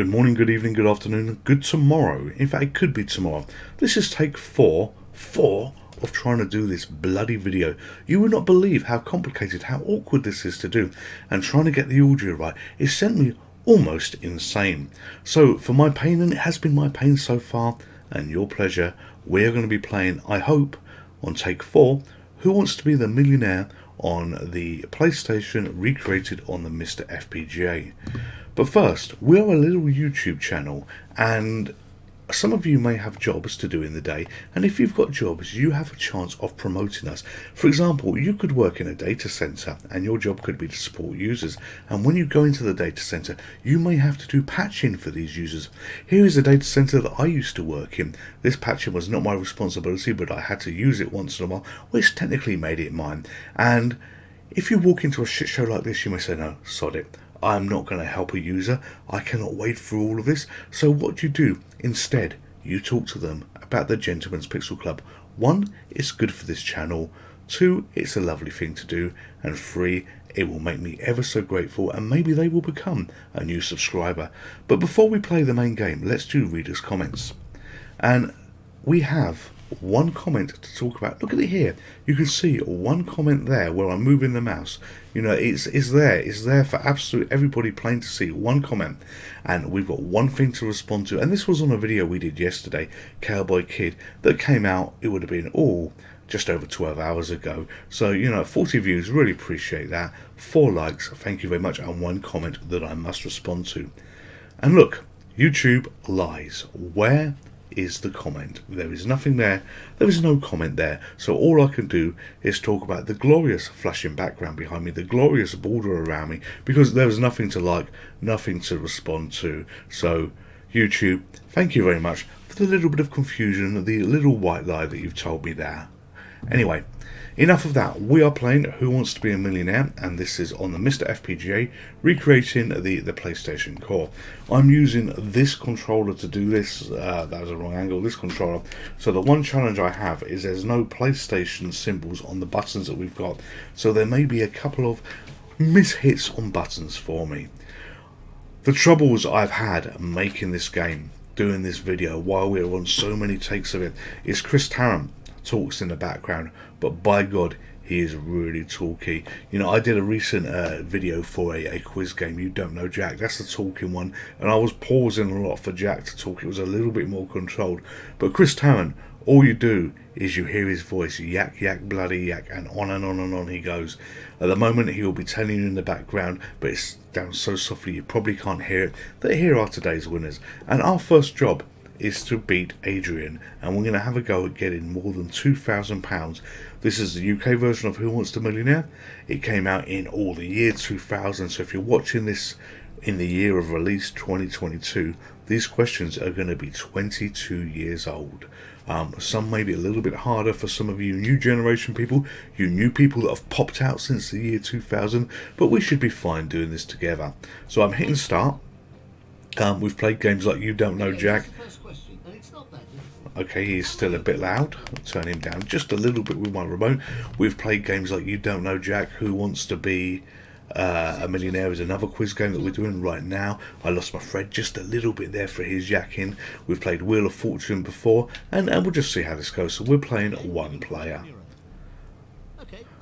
morning, good evening, good afternoon, good tomorrow. In fact, it could be tomorrow. This is take four of trying to do this bloody video. You would not believe how complicated, how awkward this is to do. And trying to get the audio right, it sent me almost insane. So for my pain, and it has been my pain so far, and your pleasure, we're going to be playing, I hope, on take 4, Who Wants to Be the Millionaire on the PlayStation, recreated on the MiSTer FPGA. But first, we are a little YouTube channel, and some of you may have jobs to do in the day, and if you've got jobs, you have a chance of promoting us. For example, you could work in a data center, and your job could be to support users, and when you go into the data center, you may have to do patching for these users. Here is a data center that I used to work in. This patching was not my responsibility, but I had to use it once in a while, which technically made it mine. And if you walk into a shit show like this, you may say, no, sod it. I'm not going to help a user. I cannot wade through all of this. So what do you do? Instead, you talk to them about the Gentleman's Pixel Club. 1, it's good for this channel. 2, it's a lovely thing to do. And 3, it will make me ever so grateful, and maybe they will become a new subscriber. But before we play the main game, let's do readers' comments. And we have one comment to talk about. Look at it here. You can see one comment there where I'm moving the mouse. You know, it's there for absolute everybody plain to see. One comment, and we've got one thing to respond to. And this was on a video we did yesterday, Cowboy Kid, that came out. It would have been just over 12 hours ago. So, you know, 40 views, really appreciate that. 4 likes, thank you very much, and one comment that I must respond to. And look, YouTube lies. Where is the comment? There is nothing there. There is no comment there. So all I can do is talk about the glorious flashing background behind me, the glorious border around me, because there was nothing to like, nothing to respond to. So YouTube, thank you very much for the little bit of confusion, the little white lie that you've told me there. Anyway, enough of that. We are playing Who Wants to Be a Millionaire, and this is on the MiSTer FPGA, recreating the PlayStation core. I'm using this controller to do this. That was a wrong angle. This controller. So the one challenge I have is there's no PlayStation symbols on the buttons that we've got. So there may be a couple of mishits on buttons for me. The troubles I've had making this game, doing this video, while we're on so many takes of it, is Chris Tarrant talks in the background, but by God, he is really talky. You know, I did a recent video for a quiz game, You Don't Know Jack. That's the talking one, and I was pausing a lot for Jack to talk. It was a little bit more controlled. But Chris Tarrant, all you do is you hear his voice, yak, yak, bloody yak, and on and on he goes. At the moment, he will be telling you in the background, but it's down so softly you probably can't hear it, that here are today's winners. And our first job is to beat Adrian, and we're going to have a go at getting more than £2,000. This is the UK version of Who Wants to Be a Millionaire. It came out in the year 2000, so if you're watching this in the year of release 2022, these questions are going to be 22 years old. Some may be a little bit harder for some of you new generation people, you new people that have popped out since the year 2000, but we should be fine doing this together. So I'm hitting start. We've played games like You Don't Know Jack. Okay, he's still a bit loud. I'll turn him down just a little bit with my remote. We've played games like You Don't Know Jack, Who Wants to Be a Millionaire is another quiz game that we're doing right now. I lost my thread just a little bit there for his yakking. We've played Wheel of Fortune before, and we'll just see how this goes. So we're playing one player.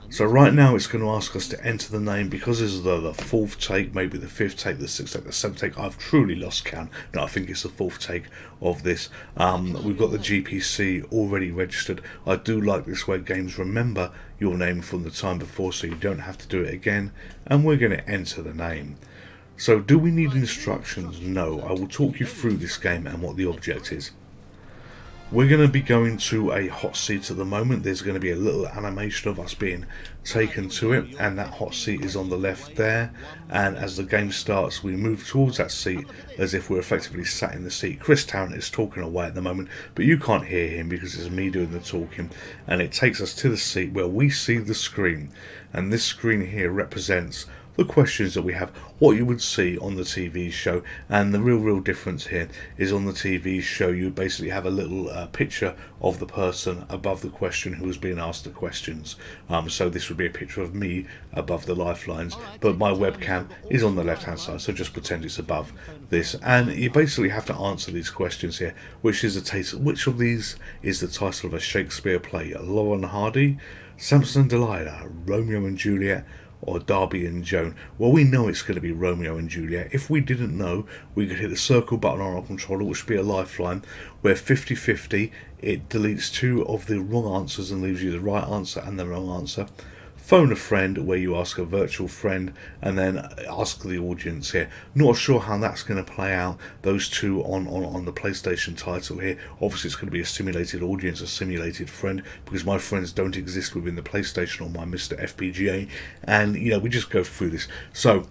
So right now it's going to ask us to enter the name, because this is the 4th take, maybe the 5th take, the 6th take, the 7th take. I've truly lost count. No, I think it's the 4th take of this. We've got the GPC already registered. I do like this where games remember your name from the time before, so you don't have to do it again. And we're going to enter the name. So do we need instructions? No. I will talk you through this game and what the object is. We're going to be going to a hot seat at the moment. There's going to be a little animation of us being taken to it, and that hot seat is on the left there. And as the game starts, we move towards that seat as if we're effectively sat in the seat. Chris Tarrant is talking away at the moment, but you can't hear him because it's me doing the talking. And it takes us to the seat where we see the screen. And this screen here represents the questions that we have, what you would see on the TV show. And the real difference here is on the TV show you basically have a little picture of the person above the question who was being asked the questions. So this would be a picture of me above the lifelines, but my webcam is on the left hand side, so just pretend it's above this. And you basically have to answer these questions here. Which of these is the title of a Shakespeare play? Laurel and Hardy, Samson and Delilah, Romeo and Juliet, or Darby and Joan? Well, we know it's going to be Romeo and Juliet. If we didn't know, we could hit the circle button on our controller, which would be a lifeline, where 50-50, it deletes 2 of the wrong answers and leaves you the right answer and the wrong answer. Phone a friend, where you ask a virtual friend and then ask the audience here. Not sure how that's going to play out, those 2 on the PlayStation title here. Obviously it's going to be a simulated audience, a simulated friend, because my friends don't exist within the PlayStation or my MiSTer FPGA. And we just go through this. So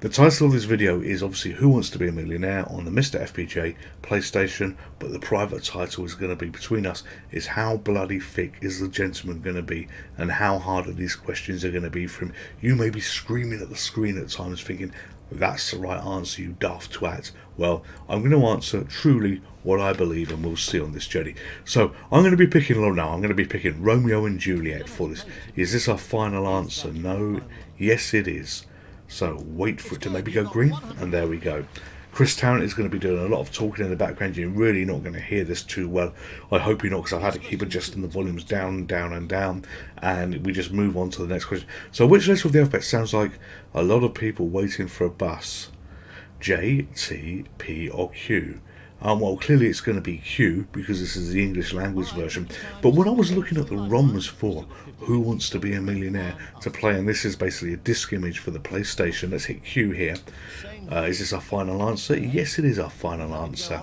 the title of this video is obviously Who Wants to Be a Millionaire on the MiSTer FPGA PlayStation, but the private title is going to be between us is How Bloody Thick is the Gentleman going to be, and how hard are these questions are going to be for him. You may be screaming at the screen at times thinking, that's the right answer, you daft twat. Well, I'm going to answer truly what I believe, and we'll see on this journey. So I'm going to be picking now. I'm going to be picking Romeo and Juliet for this. Is this our final answer? No. Yes, it is. So wait for it to maybe go green, and there we go. Chris Tarrant is going to be doing a lot of talking in the background. You're really not going to hear this too well. I hope you're not, because I've had to keep adjusting the volumes down, and we just move on to the next question. So which letter of the alphabet sounds like a lot of people waiting for a bus? J, T, P, or Q? Well, clearly it's going to be Q, because this is the English language version. But when I was looking at the ROMs for Who Wants to Be a Millionaire to play, and this is basically a disc image for the PlayStation. Let's hit Q here. Is this our final answer? Yes, it is our final answer.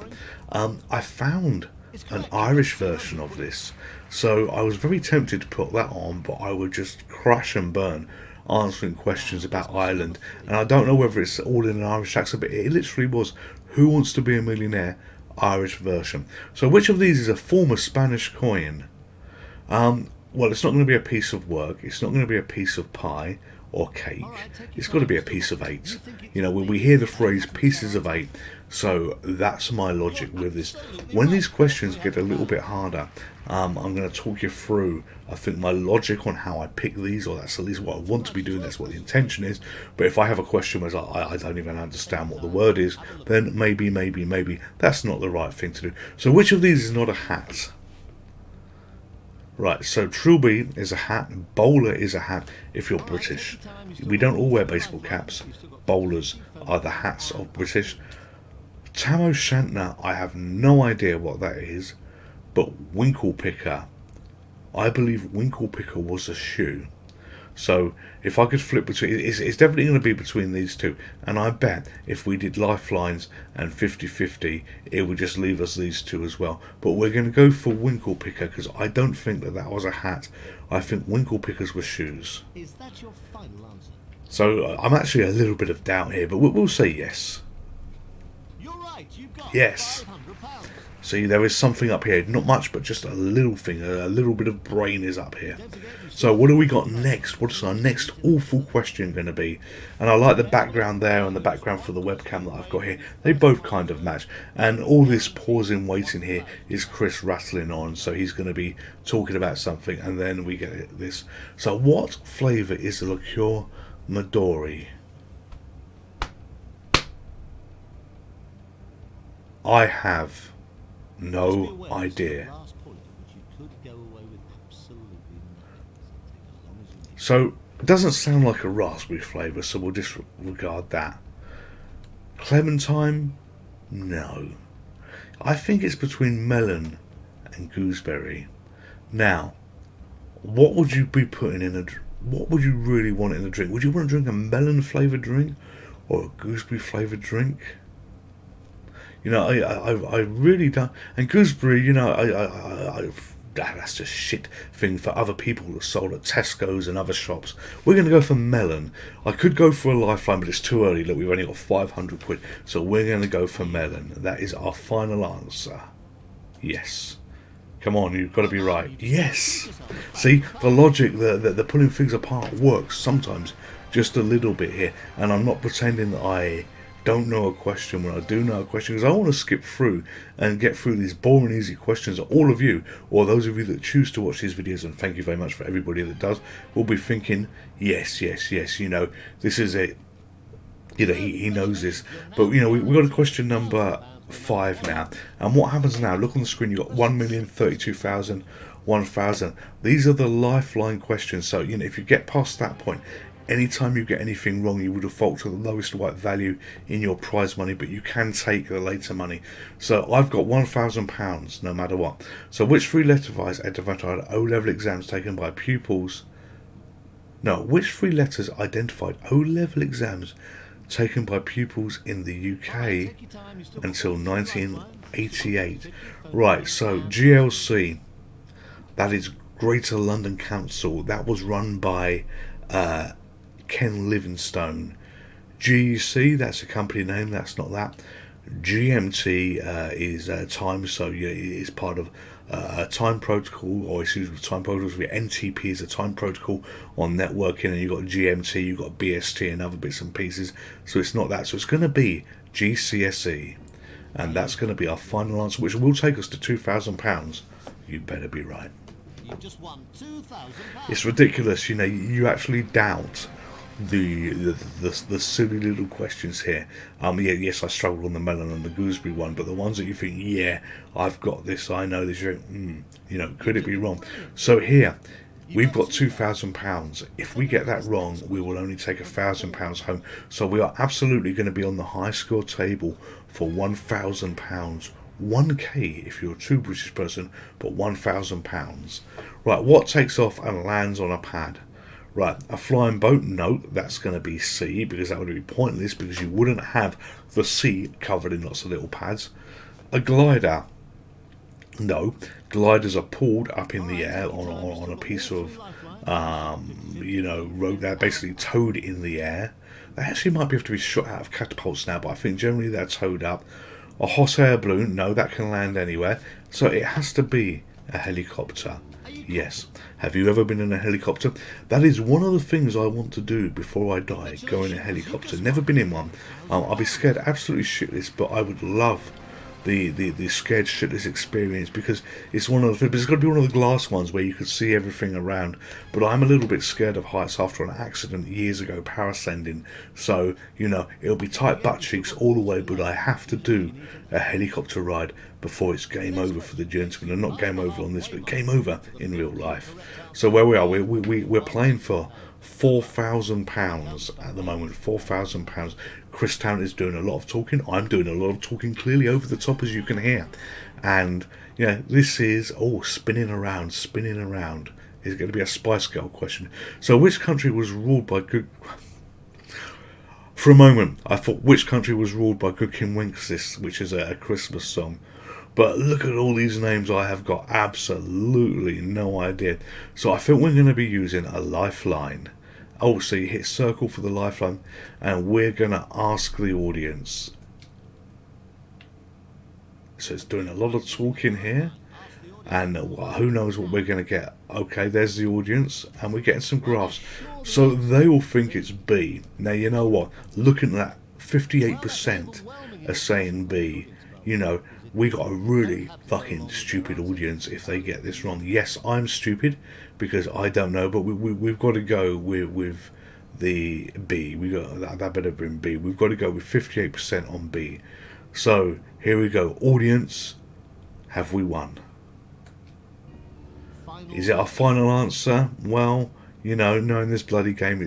I found an Irish version of this, so I was very tempted to put that on, but I would just crash and burn answering questions about Ireland, and I don't know whether it's all in an Irish accent, but it literally was Who Wants to Be a Millionaire Irish version. So which of these is a former Spanish coin? Well, it's not going to be a piece of work, it's not going to be a piece of pie or cake, it's got to be a piece of 8. When we hear the phrase pieces of 8, so that's my logic with this. When these questions get a little bit harder, I'm going to talk you through, I think, my logic on how I pick these, or that's at least what I want to be doing, that's what the intention is. But if I have a question where I don't even understand what the word is, then maybe that's not the right thing to do. So which of these is not a hat? Right, so Trilby is a hat, bowler is a hat if you're British. We don't all wear baseball caps. Bowlers are the hats of British. Tam O'Shanter, I have no idea what that is, but Winkle Picker, I believe Winkle Picker was a shoe. So if I could flip between, it's definitely going to be between these 2, and I bet if we did lifelines and 50-50, it would just leave us these 2 as well. But we're going to go for Winkle Picker, because I don't think that was a hat. I think Winkle Pickers were shoes. Is that your final answer? So I'm actually a little bit of doubt here, but we'll say yes. You're right, you've got Yes. £500. See, there is something up here. Not much, but just a little thing. A little bit of brain is up here. So what do we got next? What is our next awful question going to be? And I like the background there and the background for the webcam that I've got here. They both kind of match. And all this pausing, waiting here is Chris rattling on. So he's going to be talking about something, and then we get this. So what flavour is the Liqueur Midori? I have no idea. So it doesn't sound like a raspberry flavour, so we'll disregard that. Clementine? No. I think it's between melon and gooseberry. Now, what would you be putting in what would you really want in a drink? Would you want to drink a melon flavoured drink or a gooseberry flavoured drink? I really don't. And gooseberry, that's just shit thing for other people that sold at Tesco's and other shops. We're going to go for melon. I could go for a lifeline, but it's too early. Look, we've only got 500 quid. So we're going to go for melon. That is our final answer. Yes. Come on, you've got to be right. Yes. See, the logic, the pulling things apart works sometimes. just a little bit here, and I'm not pretending that I don't know a question when I do know a question, because I want to skip through and get through these boring easy questions that all of you, or those of you that choose to watch these videos, and thank you very much for everybody that does, will be thinking, yes, yes, yes, you know, this is it. You know, he knows this. But, you know, we've got a question number 5 now. And what happens now? Look on the screen. You've got 1,032,000, 1,000. These are the lifeline questions. So, you know, if you get past that point, anytime you get anything wrong, you would default to the lowest white value in your prize money, but you can take the later money. So I've got £1,000 no matter what. So which 3 letter device identified O-level exams taken by pupils? No, which 3 letters identified O-level exams taken by pupils in the UK until 1988? Right, so GLC, that is Greater London Council. That was run by Ken Livingstone. GEC, that's a company name, that's not that. GMT is time, so yeah, it's part of a time protocol, or it's used with time protocols. NTP is a time protocol on networking, and you've got GMT, you've got BST and other bits and pieces, so it's not that. So it's going to be GCSE, and that's going to be our final answer, which will take us to £2,000. You better be right. You just won £2,000. It's ridiculous, you know, you actually doubt the silly little questions here. Yes, I struggled on the melon and the gooseberry one, but the ones that you think, yeah, I've got this, I know this, you know, could it be wrong? So here, we've got £2,000. If we get that wrong, we will only take £1,000 home. So we are absolutely going to be on the high score table for £1,000. 1k if you're a true British person, but £1,000. Right, what takes off and lands on a pad? Right, a flying boat? No, that's going to be C, because that would be pointless, because you wouldn't have the sea covered in lots of little pads. A glider? No, gliders are pulled up in the air on a piece of you know, road. They're basically towed in the air. They actually might be able to be shot out of catapults now, but I think generally they're towed up. A hot air balloon? No, that can land anywhere. So it has to be a helicopter. Yes. Have you ever been in a helicopter? That is one of the things I want to do before I die, go in a helicopter. Never been in one. I'll be scared absolutely shitless, but I would love the scared shitless experience, because it's one of the, but it's got to be one of the glass ones where you could see everything around. But I'm a little bit scared of heights after an accident years ago parascending, so you know, it'll be tight butt cheeks all the way, but I have to do a helicopter ride before it's game over for the gentleman. And not game over on this, but game over in real life. So where we are, we're playing for £4,000 at the moment. £4,000. Chris Town is doing a lot of talking. I'm doing a lot of talking, clearly over the top, as you can hear. And you know, this is spinning around. Is it going to be a Spice Girl question? So, which country was ruled by good? For a moment, I thought, which country was ruled by Good King Wenceslas, which is a Christmas song. But look at all these names, I have got absolutely no idea. So I think we're going to be using a lifeline. Oh, so you hit circle for the lifeline, and we're going to ask the audience. So it's doing a lot of talking here, and who knows what we're going to get. Okay, there's the audience, and we're getting some graphs. So they will think it's B. Now, you know what? Looking at that, 58% are saying B. You know, we got a really fucking stupid audience if they get this wrong. Yes, I'm stupid because I don't know, but we've got to go with the B. We got that better been B. We've got to go with 58% on B. So here we go. Audience, have we won? Is it our final answer? Well, you know, knowing this bloody game,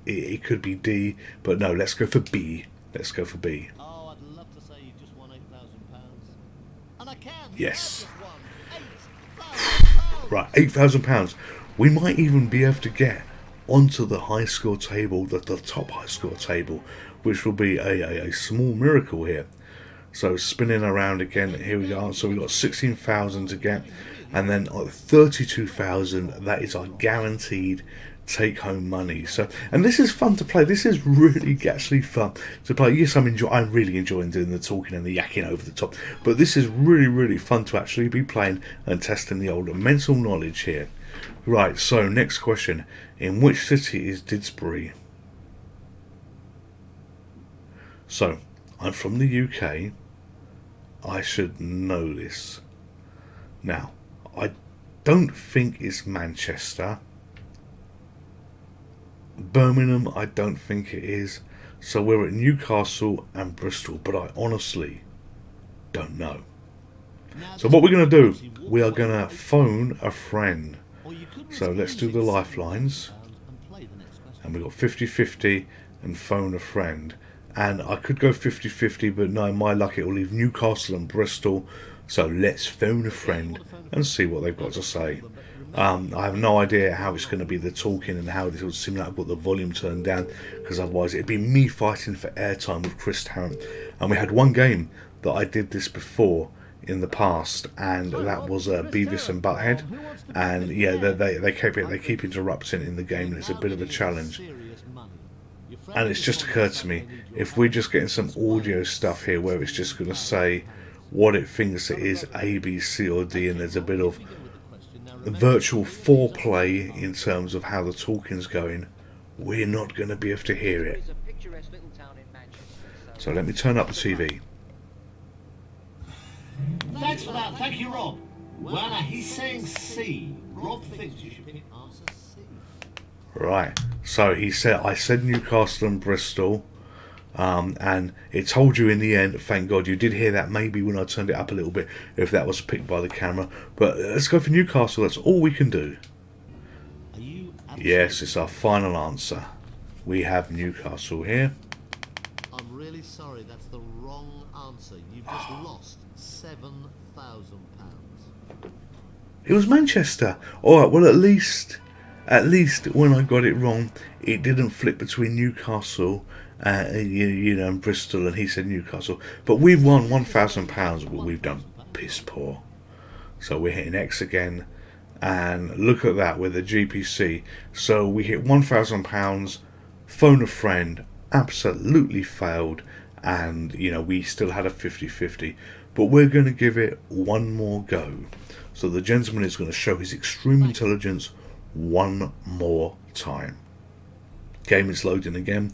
it could be D, but no, let's go for B. Let's go for B. Oh, I'd love to say you just won £8,000. And I can. Yes. £8,000. Right, £8,000. We might even be able to get onto the high score table, the top high score table, which will be a small miracle here. So spinning around again, here we go. So we've got 16,000 to get, and then 32,000. That is our guaranteed take-home money. So, and this is fun to play. This is really actually fun to play. Yes, I'm really enjoying doing the talking and the yakking over the top, but this is really fun to actually be playing and testing the old mental knowledge here. Right. So next question: in which city is Didsbury? So, I'm from the UK. I should know this. Now, I don't think it's Manchester. Birmingham, I don't think it is. So we're at Newcastle and Bristol, but I honestly don't know. So what we're going to do, we are going to phone a friend. So let's do the lifelines. And we've got 50-50 and phone a friend. And I could go 50-50, but no, my luck, it will leave Newcastle and Bristol. So let's phone a friend and see what they've got to say. I have no idea how it's going to be the talking and how this will seem like I've got the volume turned down, because otherwise it'd be me fighting for airtime with Chris Tarrant. And we had one game that I did this before in the past, and that was Beavis and Butthead, and yeah, they keep interrupting in the game, and it's a bit of a challenge. And it's just occurred to me, if we're just getting some audio stuff here where it's just going to say what it thinks it is, A, B, C or D, and there's a bit of virtual foreplay in terms of how the talking's going, we're not going to be able to hear it. So let me turn up the TV. Thanks for that. Thank you, Rob. Well, now he's saying C. Rob thinks you should pick answer C. Right. So he said, I said Newcastle and Bristol, and it told you in the end. Thank God you did hear that. Maybe when I turned it up a little bit, if that was picked by the camera. But let's go for Newcastle. That's all we can do. Yes, it's our final answer. We have Newcastle here. I'm really sorry, that's the wrong answer. You've just lost £7,000. It was Manchester. All right. Well, at least when I got it wrong, it didn't flip between Newcastle, and Bristol, and he said Newcastle. But we've won £1,000. But we've done piss poor. So we're hitting X again, and look at that with the GPC. So we hit £1,000. Phone a friend, absolutely failed, and we still had a 50-50. But we're going to give it one more go. So the gentleman is going to show his extreme intelligence one more time. Game is loading again.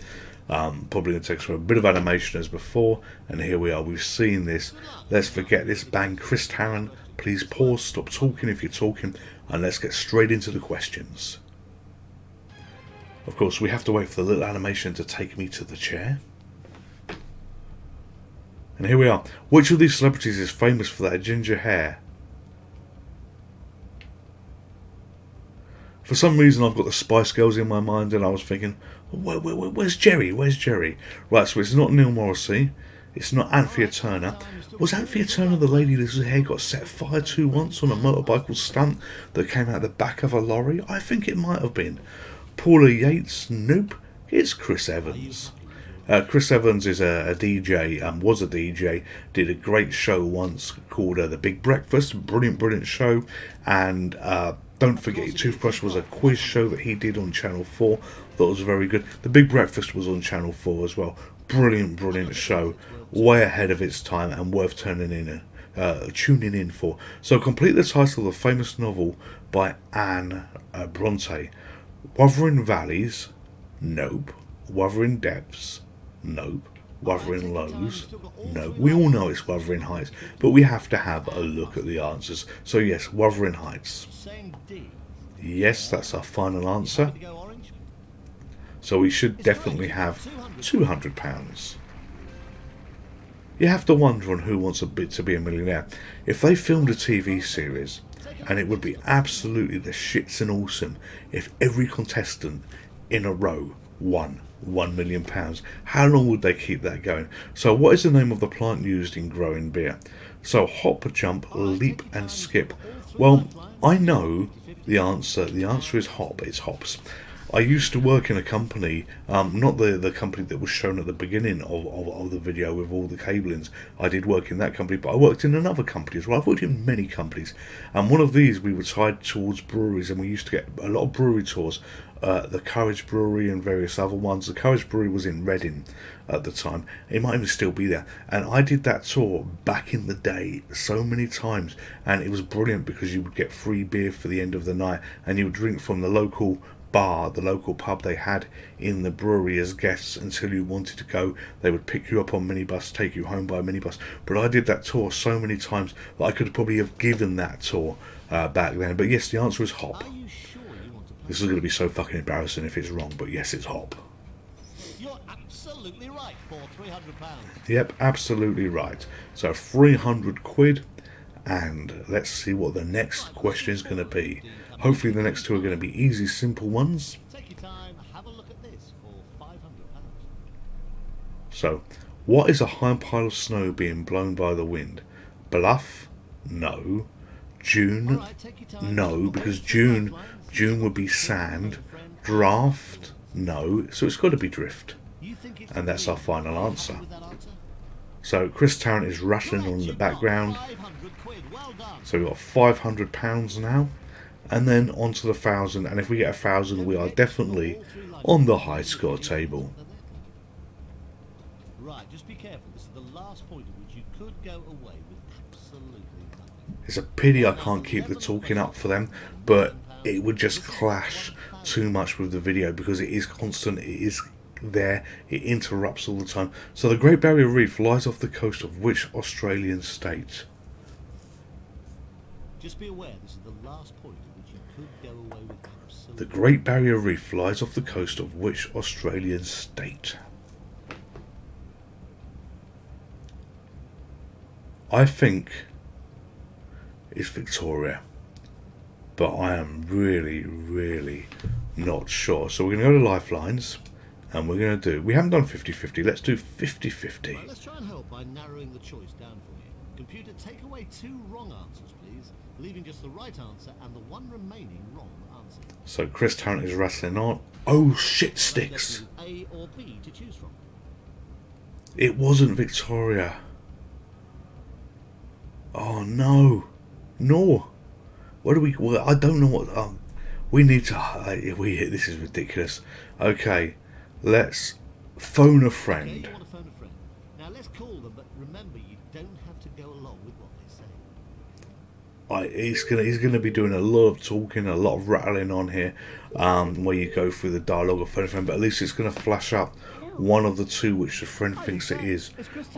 Probably going to take us a bit of animation as before, and here we are. We've seen this. Let's forget this bang. Chris Tarrant, please pause, stop talking if you're talking, and let's get straight into the questions. Of course, we have to wait for the little animation to take me to the chair. And here we are. Which of these celebrities is famous for that ginger hair? For some reason, I've got the Spice Girls in my mind, and I was thinking, where's Jerry? Where's Jerry? Right, so it's not Neil Morrissey. It's not Anthea Turner. Was Anthea Turner the lady whose hair got set fire to once on a motorcycle stunt that came out the back of a lorry? I think it might have been. Paula Yates? Nope. It's Chris Evans. Chris Evans is a DJ, was a DJ, did a great show once called The Big Breakfast. Brilliant show. And don't forget, Toothbrush was a quiz show that he did on Channel 4 that was very good. The Big Breakfast was on Channel 4 as well. Brilliant show. Way ahead of its time and worth tuning in for. So complete the title of the famous novel by Anne Bronte. Wuthering Valleys? Nope. Wuthering Depths? Nope. Wuthering Lows? No. We all know it's Wuthering Heights, but we have to have a look at the answers. So yes, Wuthering Heights. Yes, that's our final answer. So we should definitely have £200. You have to wonder on Who Wants a Bit to Be a Millionaire. If they filmed a TV series, and it would be absolutely the shits and awesome if every contestant in a row won £1 million. How long would they keep that going? So what is the name of the plant used in growing beer? So hop, jump, leap and skip. Well, I know the answer. The answer is hop. It's hops. I used to work in a company, not the company that was shown at the beginning of the video with all the cablings. I did work in that company, but I worked in another company as well. I've worked in many companies, and one of these we were tied towards breweries, and we used to get a lot of brewery tours. The Courage Brewery and various other ones. The Courage Brewery was in Reading at the time. It might even still be there. And I did that tour back in the day so many times. And it was brilliant because you would get free beer for the end of the night. And you would drink from the local bar, the local pub they had in the brewery as guests until you wanted to go. They would pick you up on minibus, take you home by minibus. But I did that tour so many times that I could probably have given that tour back then. But yes, the answer is hop. Are you sure you want to play? This is going to be so fucking embarrassing if it's wrong, but yes, it's hop. You're absolutely right for £300. Yep, absolutely right. So 300 quid, and let's see what the next question is going to be. Hopefully the next two are going to be easy, simple ones. Take your time, have a look at this for £500. So, what is a high pile of snow being blown by the wind? Bluff? No. June? Alright, take your time. No, because June would be sand. Draft? No. So it's got to be drift. You think it's And that's our final Are you answer. happy with that answer? So Chris Tarrant is rattling on in the You've got background. 500 quid. Well done. So we've got £500 now. And then on to the 1,000. And if we get 1,000, we are definitely on the high score table. Right, just be careful. This is the last point at which you could go away with absolutely nothing. It's a pity I can't keep the talking up for them, but it would just clash too much with the video because it is constant, it is there, it interrupts all the time. So the Great Barrier Reef lies off the coast of which Australian state? Just be aware, this is the last point at which you could go away with absolutely The Great Barrier Reef lies off the coast of which Australian state? I think it's Victoria, but I am really not sure. So we're going to go to lifelines, and we're going to do, we haven't done 50-50, let's do 50-50. Right, let's try and help by narrowing the choice down for you. Computer, take away 2 wrong answers, please, leaving just the right answer and the one remaining wrong answer. So Chris Tarrant is rattling on. Oh shit sticks! A or B to choose from. It wasn't Victoria. Oh no. No. What do we, well, I don't know what, we need to, this is ridiculous. Okay, let's phone a Okay, friend. you want to phone a friend. Now let's call them, but remember you don't have to go along with what they say. He's gonna be doing a lot of talking, a lot of rattling on here, where you go through the dialogue of phone a friend, but at least it's gonna flash up one of the two which the friend thinks it is.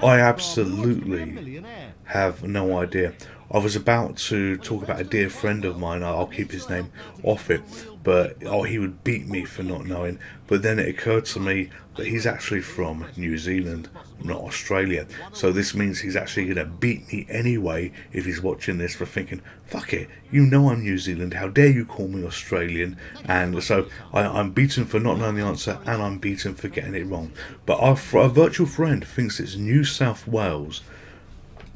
I absolutely Millionaire. have no idea. I was about to talk about a dear friend of mine, I'll keep his name off it, but he would beat me for not knowing. But then it occurred to me that he's actually from New Zealand, not Australia. So this means he's actually going to beat me anyway if he's watching this for thinking, fuck it, you know I'm New Zealand, how dare you call me Australian? And so I'm beaten for not knowing the answer, and I'm beaten for getting it wrong. But our virtual friend thinks it's New South Wales.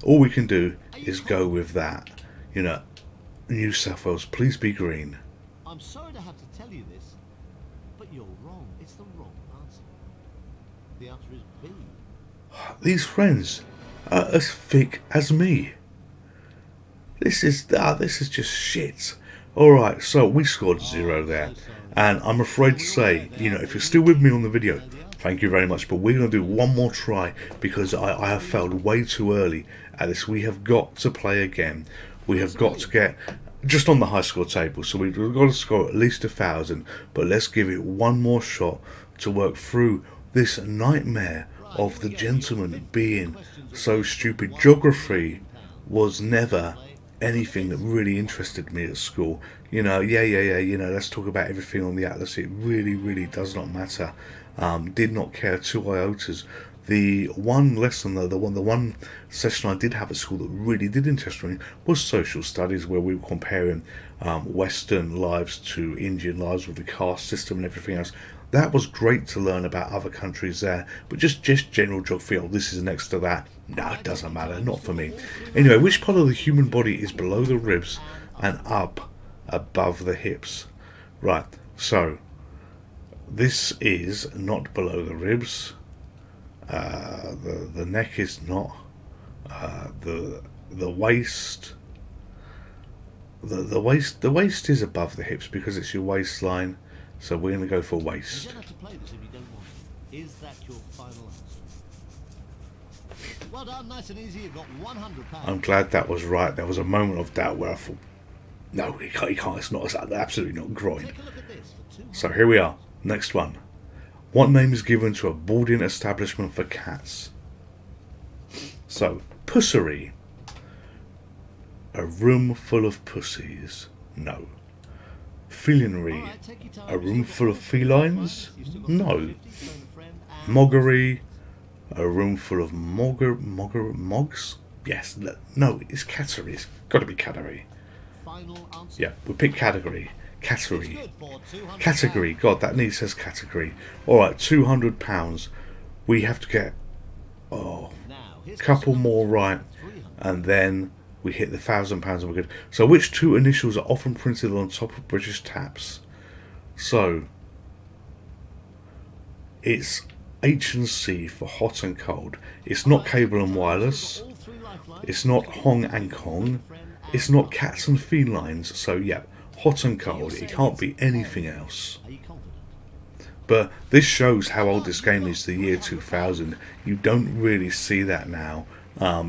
All we can do is go with that. You know, New South Wales, please be green. I'm sorry to have to tell you this, but you're wrong. It's the wrong answer. The answer is B. These friends are as thick as me. This is just shit. Alright, so we scored 0 there. And I'm afraid to say, you know, if you're still with me on the video, thank you very much. But we're going to do one more try because I have failed way too early at this. We have got to play again. We have got to get just on the high score table. So we've got to score at least 1,000. But let's give it one more shot to work through this nightmare of the gentleman being so stupid. Geography was never anything that really interested me at school. You know, you know, let's talk about everything on the atlas. It really does not matter. Did not care 2 iotas. The one lesson though, the one session I did have at school that really did interest me was social studies, where we were comparing Western lives to Indian lives with the caste system and everything else. That was great to learn about other countries there, but just general geography, oh, this is next to that. No, it doesn't matter, not for me. Anyway, which part of the human body is below the ribs and up above the hips? Right, so this is not below the ribs. The neck is not. The waist. The waist is above the hips because it's your waistline. So we're going to go for You waist. don't have to play this if you don't want to. Is that your final answer? Well done, nice and easy. You've got £100. I'm glad that was right. There was a moment of doubt where I thought, no, he can't. It's not. It's absolutely not groin. Take a look at this So here we are. Next one. What name is given to a boarding establishment for cats? So, pussery. A room full of pussies. No. Felinery. A room full of felines? No. Moggery. A room full of mogs? Yes. No, it's cattery. It's got to be cattery. Yeah, we pick category. Category. Category. God, that needs says category. Alright, £200. We have to get a couple more right, and then we hit the £1,000 and we're good. So which two initials are often printed on top of British taps? So it's H and C for hot and cold. It's not cable and wireless. It's not Hong and Kong. It's not cats and felines. So yeah, hot and cold. It can't be anything else. But this shows how old this game is. The year 2000. You don't really see that now,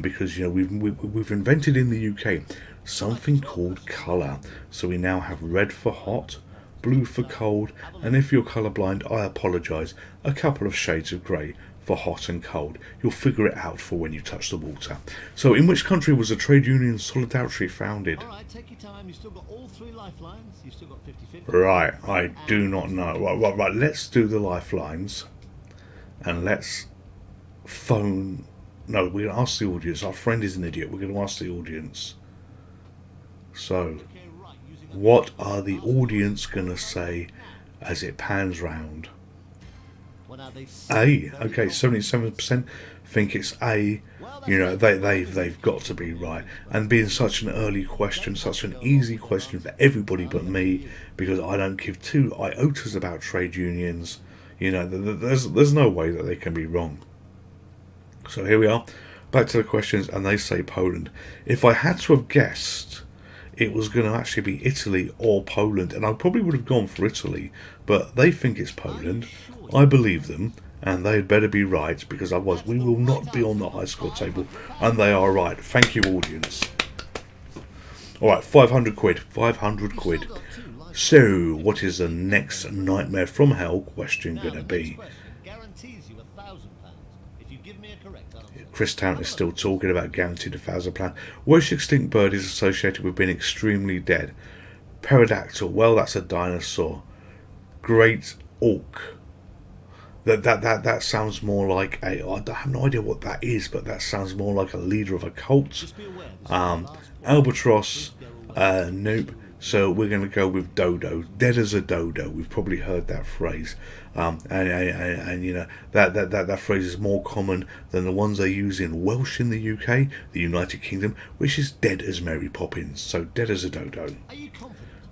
because you know we've invented in the UK something called colour. So we now have red for hot, blue for cold, and if you're colourblind, I apologise, a couple of shades of grey for hot and cold. You'll figure it out for when you touch the water. So in which country was the trade union Solidarity founded? Alright, take your time. You've still got all 3 lifelines. You've still got 50-50. Right, I do not know. Right, let's do the lifelines. And let's phone... No, we're going to ask the audience. Our friend is an idiot. We're going to ask the audience. So, what are the audience going to say as it pans round? A. Okay, 77% think it's A. You know, they've got to be right. And being such an early question, such an easy question for everybody but me, because I don't give 2 iotas about trade unions. You know, there's no way that they can be wrong. So here we are, back to the questions, and they say Poland. If I had to have guessed, it was going to actually be Italy or Poland, and I probably would have gone for Italy, but they think it's Poland. I believe them, and they'd better be right, because otherwise we will not be on the high score table, and they are right. Thank you, audience. Alright, 500 quid. 500 quid. So, what is the next Nightmare from Hell question going to be? Chris Town is still talking about guaranteed £1,000. Which extinct bird is associated with being extremely dead? Pterodactyl. Well, that's a dinosaur. Great auk. That sounds more like a... I have no idea what that is, but that sounds more like a leader of a cult. Albatross. Nope. So we're going to go with dodo. Dead as a dodo. We've probably heard that phrase. And you know, that phrase is more common than the ones they use in Welsh in the UK, the United Kingdom, which is dead as Mary Poppins. So dead as a dodo.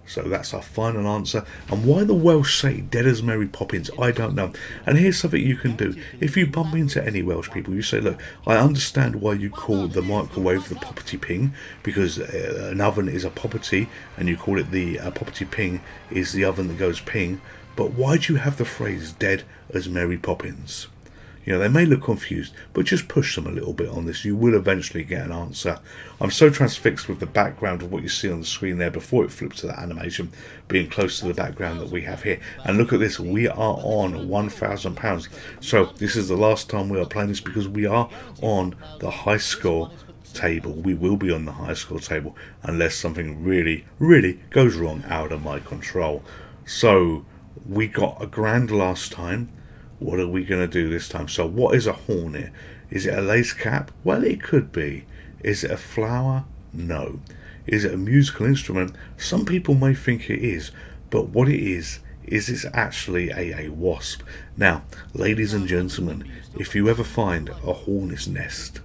So that's our final answer. And why the Welsh say dead as Mary Poppins, I don't know. And here's something you can do. If you bump into any Welsh people, you say, look, I understand why you call the microwave the poppity ping, because an oven is a poppity, and you call it the poppity ping is the oven that goes ping. But why do you have the phrase dead as Mary Poppins? You know, they may look confused, but just push them a little bit on this. You will eventually get an answer. I'm so transfixed with the background of what you see on the screen there before it flips to that animation, being close to the background that we have here. And look at this, we are on £1,000. So this is the last time we are playing this, because we are on the high score table. We will be on the high score table unless something really, really goes wrong out of my control. So we got £1,000 last time. What are we going to do this time? So what is a hornet? Is it a lace cap? Well, it could be. Is it a flower? No. Is it a musical instrument? Some people may think it is, but what it is it's actually a wasp. Now, ladies and gentlemen, if you ever find a hornet's nest,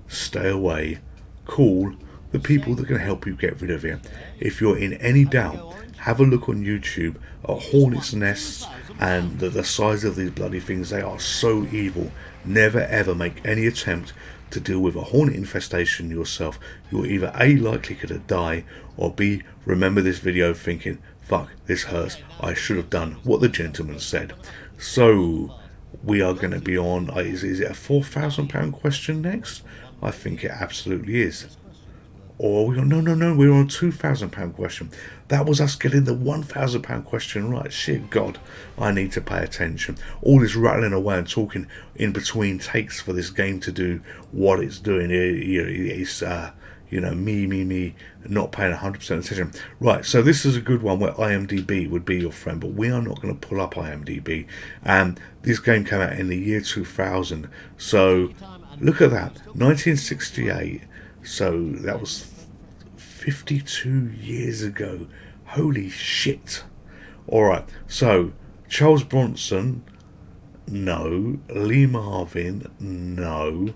stay away. Call the people that can help you get rid of it. If you're in any doubt, have a look on YouTube at hornet's nests and the size of these bloody things. They are so evil. Never ever make any attempt to deal with a hornet infestation yourself. You're either A, likely going to die, or B, remember this video thinking, fuck, this hurts, I should have done what the gentleman said. So we are going to be on, is it a £4,000 question next? I think it absolutely is. Or no, we were on a £2,000 question. That was us getting the £1,000 question right. Shit, God, I need to pay attention. All this rattling away and talking in between takes for this game to do what it's doing. It's me, not paying 100% attention. Right, so this is a good one where IMDb would be your friend, but we are not going to pull up IMDb. And this game came out in the year 2000. So look at that, 1968. So that was 52 years ago. Holy shit. Alright, so Charles Bronson, no. Lee Marvin, no.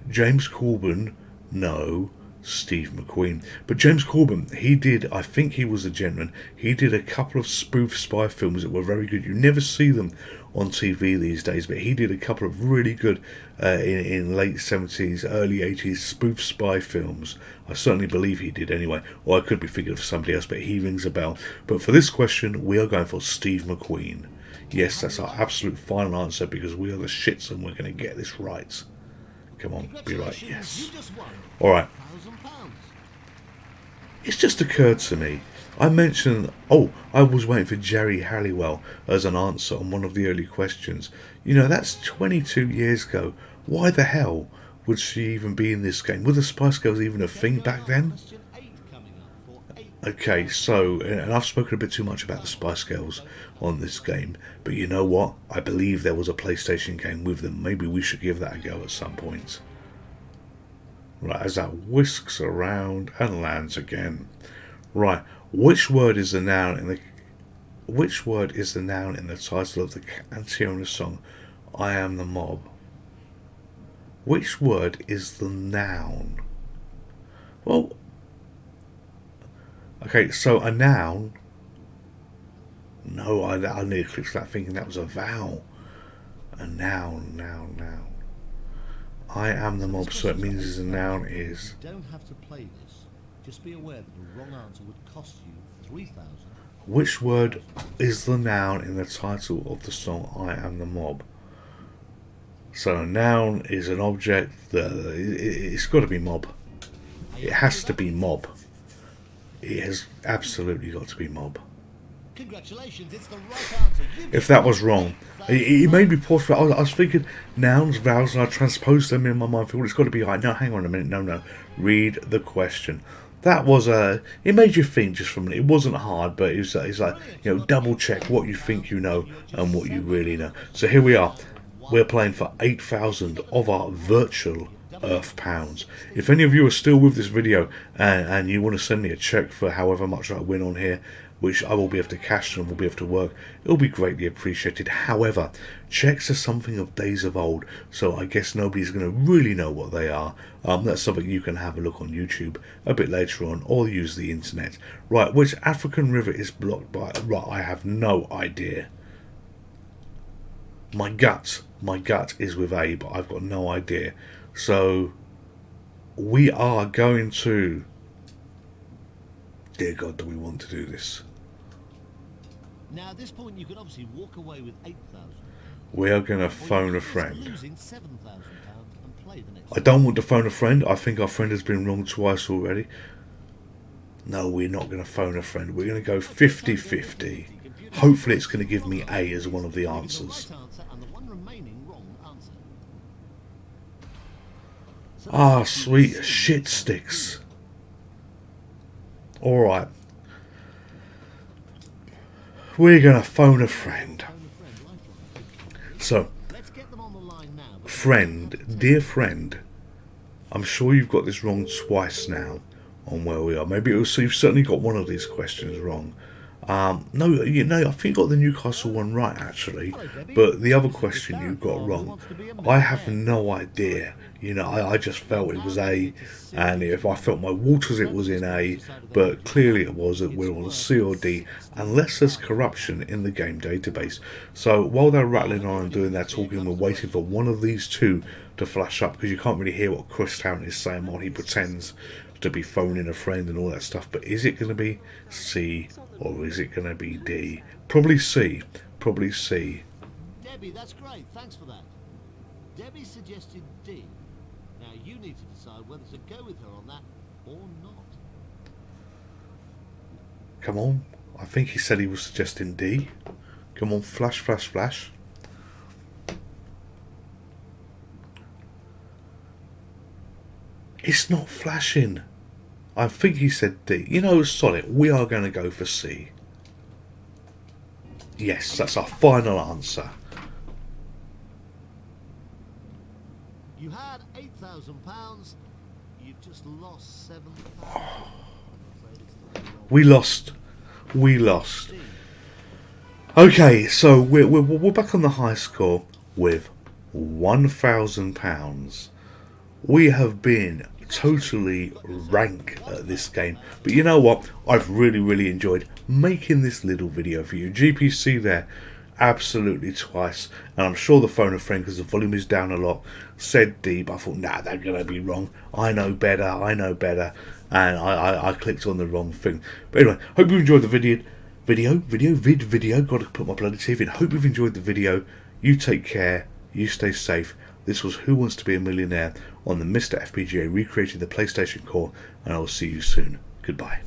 James Corbin, no. Steve McQueen. But James Corbin, he did, I think he was a gentleman, he did a couple of spoof spy films that were very good. You never see them on TV these days, but he did a couple of really good in late 70s, early 80s spoof spy films. I certainly believe he did anyway, or I could be thinking of somebody else, but he rings a bell. But for this question, we are going for Steve McQueen. Yes, that's our absolute final answer, because we are the shits and we're going to get this right. Come on, be right, yes. Alright. It's just occurred to me, I mentioned, I was waiting for Jerry Halliwell as an answer on one of the early questions. You know, that's 22 years ago. Why the hell would she even be in this game? Were the Spice Girls even a thing back then? Okay, so, and I've spoken a bit too much about the Spice Girls on this game, but you know what? I believe there was a PlayStation game with them. Maybe we should give that a go at some point. Right, as that whisks around and lands again. Right, which word is the noun in the title of the Cantiona song I Am the Mob? Which word is the noun? Well, okay, so a noun. No, I nearly clicked that thinking that was a vowel. A noun. I am the mob, so it means the noun is. You don't have to play this. Just be aware that the wrong answer would cost you 3,000. Which word is the noun in the title of the song I Am the Mob? So a noun is an object. It's got to be mob. It has to be mob. It has absolutely got to be mob. Congratulations, it's the right answer. If that was wrong, it made me pause for it. I was thinking nouns, vowels, and I transposed them in my mind. It's got to be right. No, hang on a minute. No. Read the question. That was it made you think just from it. It wasn't hard, but it's like, double check what you think you know and what you really know. So here we are. We're playing for 8,000 of our virtual Earth pounds. If any of you are still with this video and you want to send me a check for however much I win on here, which I will be able to cash and will be able to work, it will be greatly appreciated. However, checks are something of days of old, so I guess nobody's going to really know what they are. That's something you can have a look on YouTube a bit later on, or use the internet. Right, which African river is blocked by? Right, I have no idea. My gut is with A, but I've got no idea. So we are going to. Dear God, do we want to do this? Now at this point you can obviously walk away with 8,000. We are going to phone a friend. Losing £7,000 and play the next. I don't want to phone a friend. I think our friend has been wrong twice already. No, we're not going to phone a friend. We're going to go 50-50. Hopefully it's going to give me A as one of the answers. Ah, sweet shit sticks. Alright. We're going to phone a friend. So, friend, dear friend, I'm sure you've got this wrong twice now on where we are. Maybe you've certainly got one of these questions wrong. No, I think you got the Newcastle one right, actually. But the other question you got wrong. I have no idea. I just felt it was A. And if I felt my waters, it was in A. But clearly it was that we're on C or D. Unless there's corruption in the game database. So while they're rattling on and doing their talking, we're waiting for one of these two to flash up. Because you can't really hear what Chris Town is saying while he pretends to be phoning a friend and all that stuff. But is it going to be C or is it going to be D? Probably C. Probably C. Debbie, that's great. Thanks for that. Debbie suggested D. Now you need to decide whether to go with her on that or not. Come on. I think he said he was suggesting D. Come on, flash, flash, flash. It's not flashing. I think he said D. You know, solid. We are going to go for C. Yes, that's our final answer. You had £8,000. You've just lost £7,000. We lost. We lost. Okay, so we're back on the high score with £1,000. We have been totally rank at this game, but you know what? I've really enjoyed making this little video for you. GPC there, absolutely twice, and I'm sure the phone a friend, because the volume is down a lot, said D, but I thought, nah, they're gonna be wrong. I know better, and I clicked on the wrong thing. But anyway, hope you enjoyed the video. Got to put my bloody teeth in. Hope you've enjoyed the video. You take care. You stay safe. This was Who Wants to Be a Millionaire on the MiSTer FPGA recreating the PlayStation Core, and I will see you soon. Goodbye.